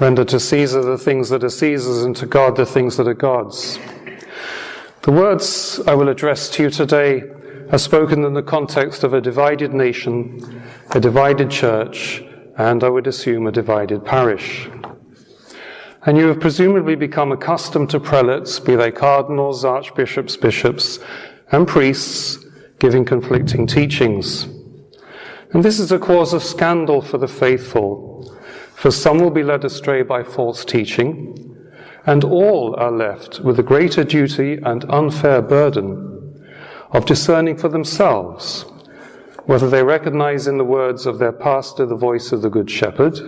Render to Caesar the things that are Caesar's, and to God the things that are God's. The words I will address to you today are spoken in the context of a divided nation, a divided church, and I would assume a divided parish. And you have presumably become accustomed to prelates, be they cardinals, archbishops, bishops, and priests, giving conflicting teachings. And this is a cause of scandal for the faithful, for some will be led astray by false teaching, and all are left with the greater duty and unfair burden of discerning for themselves whether they recognize in the words of their pastor the voice of the Good Shepherd,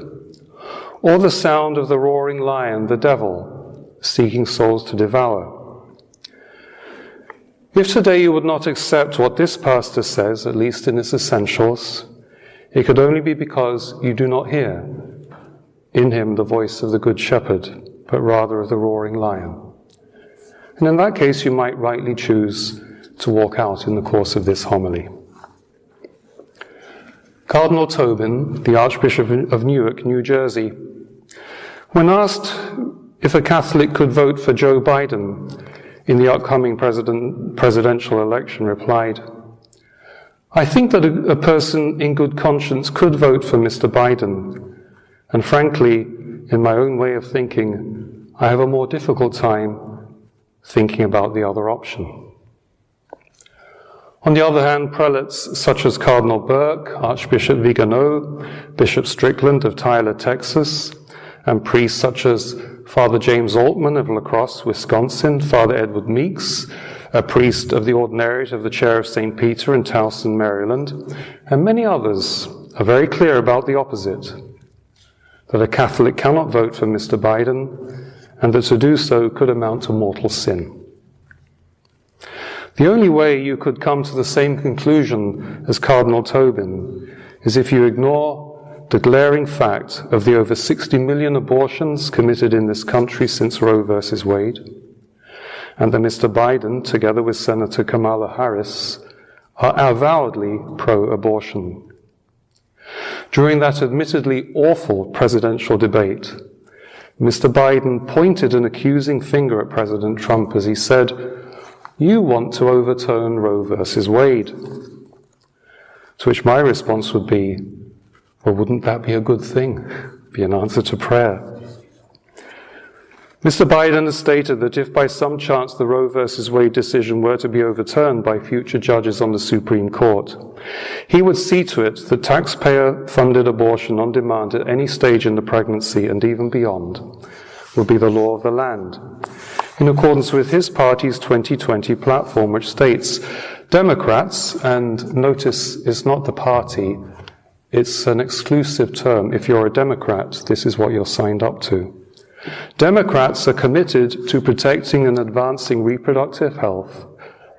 or the sound of the roaring lion, the devil, seeking souls to devour. If today you would not accept what this pastor says, at least in its essentials, it could only be because you do not hear in him the voice of the Good Shepherd, but rather of the roaring lion. And in that case, you might rightly choose to walk out in the course of this homily. Cardinal Tobin, the Archbishop of Newark, New Jersey, when asked if a Catholic could vote for Joe Biden in the upcoming presidential election, replied, "I think that a person in good conscience could vote for Mr. Biden, and frankly, in my own way of thinking, I have a more difficult time thinking about the other option." On the other hand, prelates such as Cardinal Burke, Archbishop Vigano, Bishop Strickland of Tyler, Texas, and priests such as Father James Altman of La Crosse, Wisconsin, Father Edward Meeks, a priest of the Ordinariate of the Chair of St. Peter in Towson, Maryland, and many others are very clear about the opposite, that a Catholic cannot vote for Mr. Biden, and that to do so could amount to mortal sin. The only way you could come to the same conclusion as Cardinal Tobin is if you ignore the glaring fact of the over 60 million abortions committed in this country since Roe versus Wade, and that Mr. Biden, together with Senator Kamala Harris, are avowedly pro-abortion. During that admittedly awful presidential debate, Mr. Biden pointed an accusing finger at President Trump as he said, "You want to overturn Roe versus Wade." To which my response would be, well, wouldn't that be a good thing? Be an answer to prayer. Mr. Biden has stated that if by some chance the Roe versus Wade decision were to be overturned by future judges on the Supreme Court, he would see to it that taxpayer-funded abortion on demand at any stage in the pregnancy and even beyond will be the law of the land, in accordance with his party's 2020 platform, which states, Democrats, and notice it's not the party, it's an exclusive term. If you're a Democrat, this is what you're signed up to. Democrats are committed to protecting and advancing reproductive health,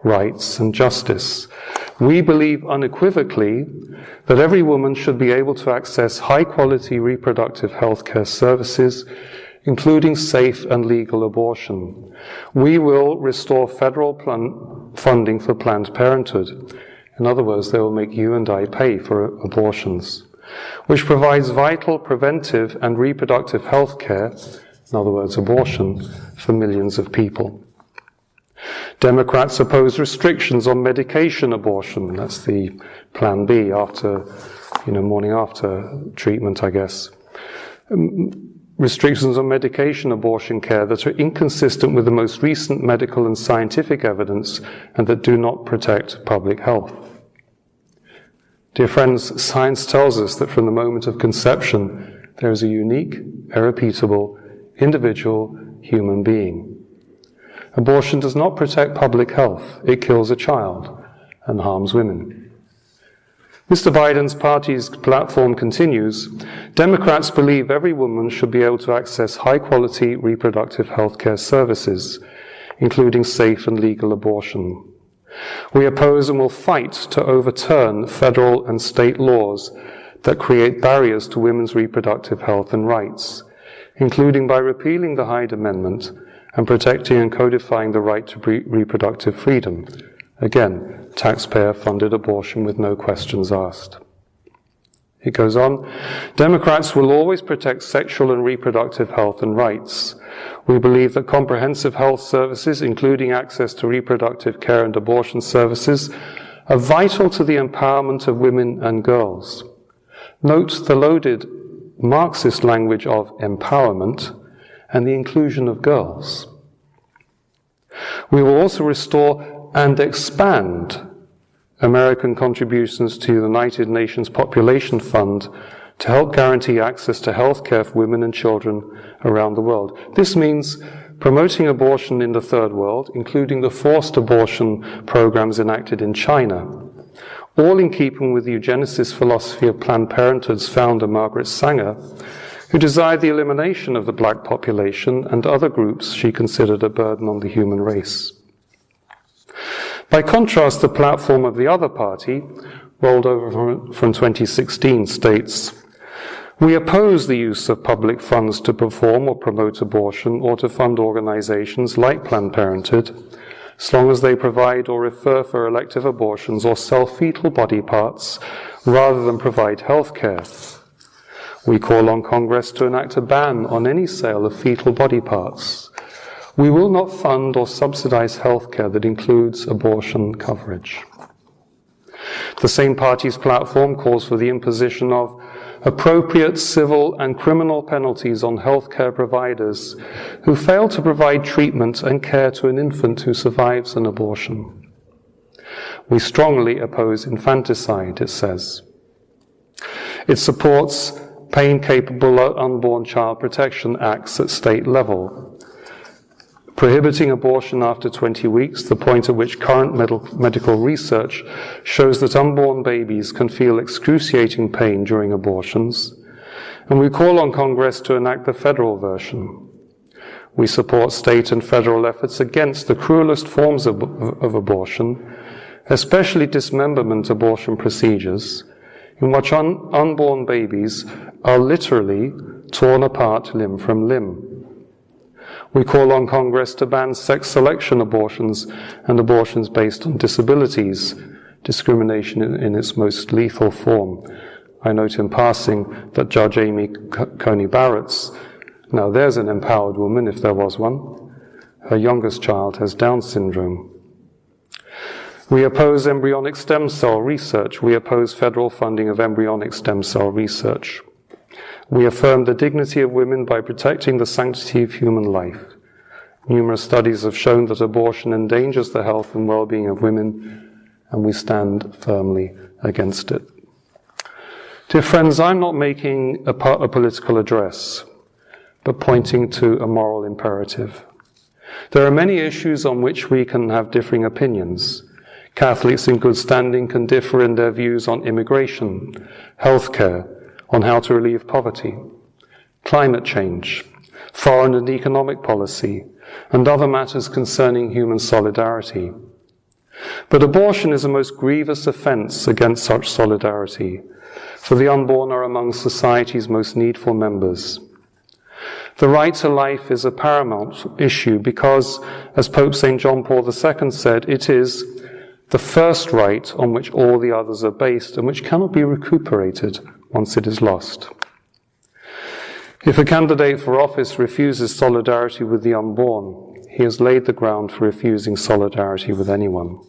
rights, and justice. We believe unequivocally that every woman should be able to access high-quality reproductive health care services, including safe and legal abortion. We will restore federal funding for Planned Parenthood. In other words, they will make you and I pay for abortions, which provides vital preventive and reproductive health care, in other words, abortion, for millions of people. Democrats oppose restrictions on medication abortion. That's the Plan B after, morning after treatment, I guess. Restrictions on medication abortion care that are inconsistent with the most recent medical and scientific evidence and that do not protect public health. Dear friends, science tells us that from the moment of conception, there is a unique, irrepeatable, individual human being. Abortion does not protect public health. It kills a child and harms women. Mr. Biden's party's platform continues, Democrats believe every woman should be able to access high-quality reproductive health care services, including safe and legal abortion. We oppose and will fight to overturn federal and state laws that create barriers to women's reproductive health and rights, including by repealing the Hyde Amendment and protecting and codifying the right to reproductive freedom. Again, taxpayer-funded abortion with no questions asked. It goes on, Democrats will always protect sexual and reproductive health and rights. We believe that comprehensive health services, including access to reproductive care and abortion services, are vital to the empowerment of women and girls. Note the loaded Marxist language of empowerment and the inclusion of girls. We will also restore and expand American contributions to the United Nations Population Fund to help guarantee access to health care for women and children around the world. This means promoting abortion in the Third World, including the forced abortion programs enacted in China, all in keeping with the eugenicist philosophy of Planned Parenthood's founder Margaret Sanger, who desired the elimination of the black population and other groups she considered a burden on the human race. By contrast, the platform of the other party, rolled over from 2016, states, "We oppose the use of public funds to perform or promote abortion or to fund organizations like Planned Parenthood, as long as they provide or refer for elective abortions or sell fetal body parts rather than provide health care. We call on Congress to enact a ban on any sale of fetal body parts. We will not fund or subsidize health care that includes abortion coverage." The same party's platform calls for the imposition of appropriate civil and criminal penalties on healthcare providers who fail to provide treatment and care to an infant who survives an abortion. We strongly oppose infanticide, it says. It supports pain-capable unborn child protection acts at state level, prohibiting abortion after 20 weeks, the point at which current medical research shows that unborn babies can feel excruciating pain during abortions, and we call on Congress to enact the federal version. We support state and federal efforts against the cruelest forms of abortion, especially dismemberment abortion procedures, in which unborn babies are literally torn apart limb from limb. We call on Congress to ban sex selection abortions and abortions based on disabilities, discrimination in its most lethal form. I note in passing that Judge Amy Coney Barrett's, now there's an empowered woman if there was one, her youngest child has Down syndrome. We oppose embryonic stem cell research. We oppose federal funding of embryonic stem cell research. We affirm the dignity of women by protecting the sanctity of human life. Numerous studies have shown that abortion endangers the health and well-being of women, and we stand firmly against it. Dear friends, I'm not making a political address, but pointing to a moral imperative. There are many issues on which we can have differing opinions. Catholics in good standing can differ in their views on immigration, healthcare, on how to relieve poverty, climate change, foreign and economic policy, and other matters concerning human solidarity. But abortion is a most grievous offense against such solidarity, for the unborn are among society's most needful members. The right to life is a paramount issue because, as Pope St. John Paul II said, it is the first right on which all the others are based and which cannot be recuperated once it is lost. If a candidate for office refuses solidarity with the unborn, he has laid the ground for refusing solidarity with anyone.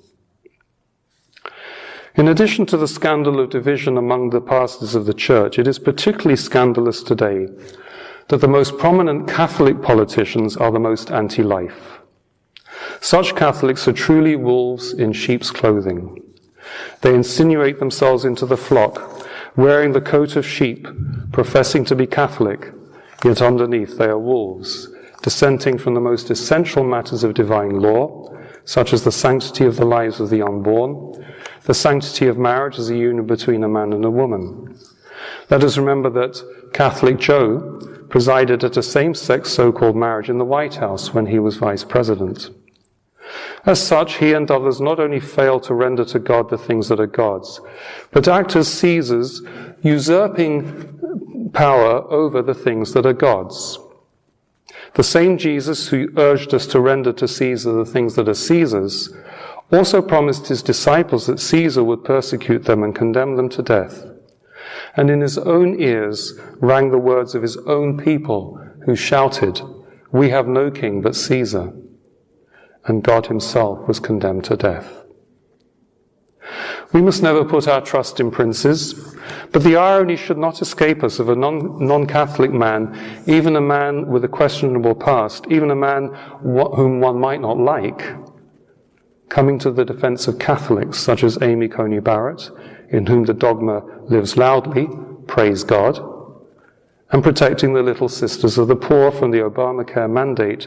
In addition to the scandal of division among the pastors of the Church, it is particularly scandalous today that the most prominent Catholic politicians are the most anti-life. Such Catholics are truly wolves in sheep's clothing. They insinuate themselves into the flock, wearing the coat of sheep, professing to be Catholic, yet underneath they are wolves, dissenting from the most essential matters of divine law, such as the sanctity of the lives of the unborn, the sanctity of marriage as a union between a man and a woman. Let us remember that Catholic Joe presided at a same-sex so-called marriage in the White House when he was vice president. As such, he and others not only fail to render to God the things that are God's, but act as Caesars, usurping power over the things that are God's. The same Jesus who urged us to render to Caesar the things that are Caesar's also promised his disciples that Caesar would persecute them and condemn them to death. and in his own ears rang the words of his own people who shouted, "We have no king but Caesar." And God himself was condemned to death. We must never put our trust in princes, but the irony should not escape us of a non-Catholic man, even a man with a questionable past, even a man whom one might not like, coming to the defense of Catholics such as Amy Coney Barrett, in whom the dogma lives loudly, praise God, and protecting the Little Sisters of the Poor from the Obamacare mandate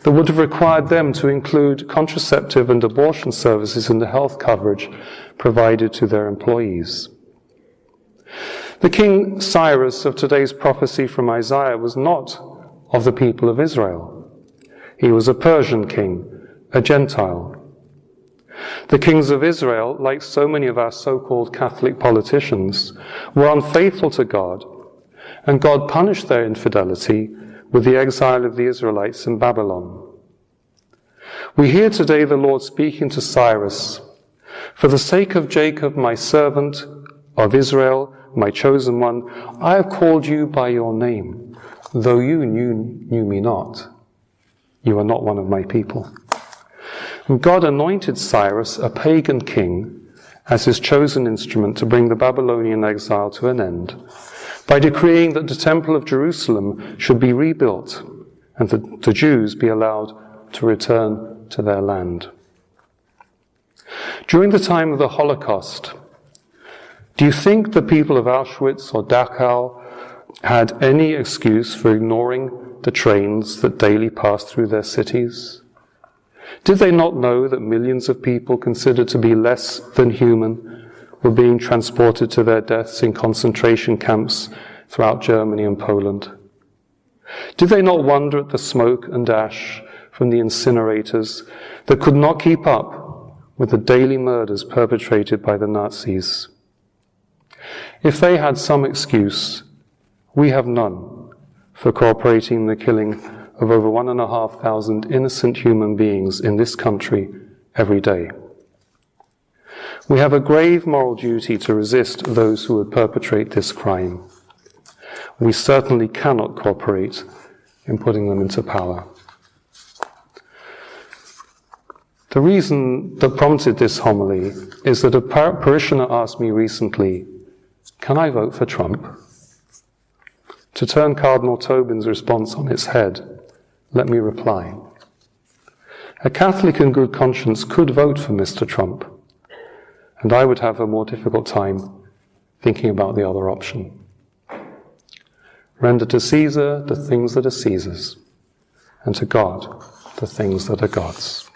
that would have required them to include contraceptive and abortion services in the health coverage provided to their employees. The King Cyrus of today's prophecy from Isaiah was not of the people of Israel. He was a Persian king, a Gentile. The kings of Israel, like so many of our so-called Catholic politicians, were unfaithful to God, and God punished their infidelity with the exile of the Israelites in Babylon. We hear today the Lord speaking to Cyrus, "For the sake of Jacob, my servant, of Israel, my chosen one, I have called you by your name, though you knew me not. You are not one of my people." And God anointed Cyrus, a pagan king, as his chosen instrument to bring the Babylonian exile to an end, by decreeing that the Temple of Jerusalem should be rebuilt and that the Jews be allowed to return to their land. During the time of the Holocaust, do you think the people of Auschwitz or Dachau had any excuse for ignoring the trains that daily passed through their cities? Did they not know that millions of people considered to be less than human were being transported to their deaths in concentration camps throughout Germany and Poland? Did they not wonder at the smoke and ash from the incinerators that could not keep up with the daily murders perpetrated by the Nazis? If they had some excuse, we have none for cooperating in the killing of over 1,500 innocent human beings in this country every day. We have a grave moral duty to resist those who would perpetrate this crime. We certainly cannot cooperate in putting them into power. The reason that prompted this homily is that a parishioner asked me recently, "Can I vote for Trump?" To turn Cardinal Tobin's response on its head, let me reply. A Catholic in good conscience could vote for Mr. Trump, and I would have a more difficult time thinking about the other option. Render to Caesar the things that are Caesar's, and to God the things that are God's.